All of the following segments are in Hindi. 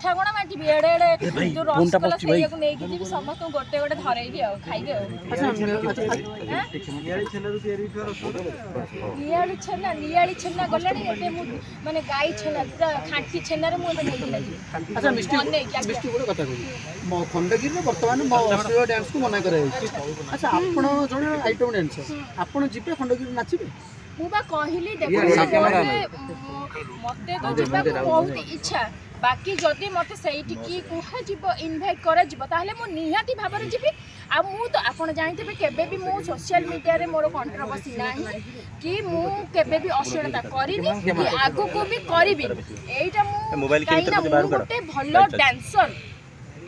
मिठा कोण बांटी एड़े एड़े जो रसगोल्ला सेयाको नै कि जी समस्त गोटे गोटे धरैबी आ खाइबे आ नियाली छेना गलानी एबे मु माने गाई छेना खांटी छेना रे मु एबे नै कि अच्छा मिस्टी गोटे कथा कहू मो खंडगिरी में वर्तमान मो ऑस्ट्रेलिया डांस को मना करे अच्छा आपण जण आइटम डांसर आपण जिपे खंडगिरी नाचिबे मु बा कहिली देखो मते तो जिबा बहुत इच्छा बाकी जदि मते सेठी की कुहा जीव इनवाइट करा जीव ताहले मु निहाती भाबरे जीबी आ मु तो आपण जानिथिबे केबे भी मु सोशल मीडिया रे मोर कंट्रोवर्सी नाही कि मु केबे भी अश्लीलता करिनी कि आगु को भी करबी एटा मु मोबाइल के भीतर बाहर गोटे भलो डांसर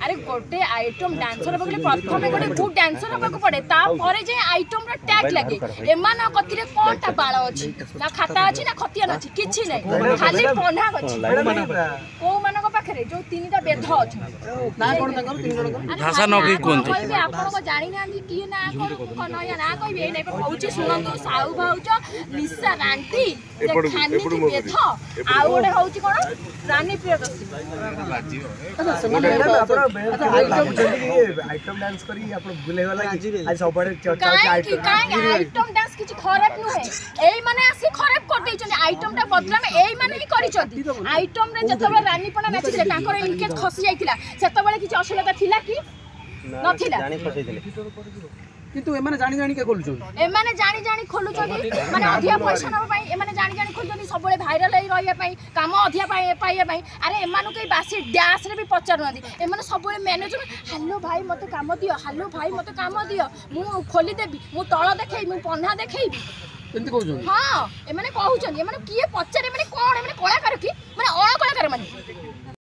अरे गोटे आइटम डांसर बगले प्रथमे गोटे गुड डांसर होबाक पड़े ता परे जे आइटम रा टैग लागे एमान कतिरे कोटा बाळ अछि ना खाता अछि ना खतिया अछि किछि नै खाली पन्हा अछि को मानको पाखरे जो तीनटा बेध अछि ना कोन तंगर तीन जण भाषा न की कोन कहबे आपण को जानि नांदी की ना कोन नया ना कहबे ए नै कहउछि सुनंदो साउ भाउच निशा रांती खानी बेध आ ओडे होउछि कोन रानी प्रियदर्शी आइटम डांस करी आपण भूले वाला आज सबडे चर्चा आइटम डांस किछि खराब नुहे एई माने आसी खराब कर दै छथि आइटम टा बदला में एई माने ही करि छथि आइटम रे जतबे रानीपणा नाचिले ताकर इनके खसी जाइतिला सेतबेले किछि अश्लीलता थिला कि नथिला जानि फसै दिले किंतु एमाने जानि जानि के खोलुछन एमाने जानि जानि खोलुछथि माने अधिया पैसा न पई एमाने जानि जानि खोलुछथि सबले भाइरल होई रहिया पई काम अधिया पाइया पई अरे एमानु के बासी डैश रे भी पचार नदी एमाने सबले मैनेजर हेलो भाई मते काम दियो हेलो भाई मते काम दियो मु खोली देबी मु तळ देखै मु पन्हा देखैबी एंती कहउछन हां एमाने कहउछन एमाने किए पचारे माने कोन एमाने कलाकार की माने अण कलाकार माने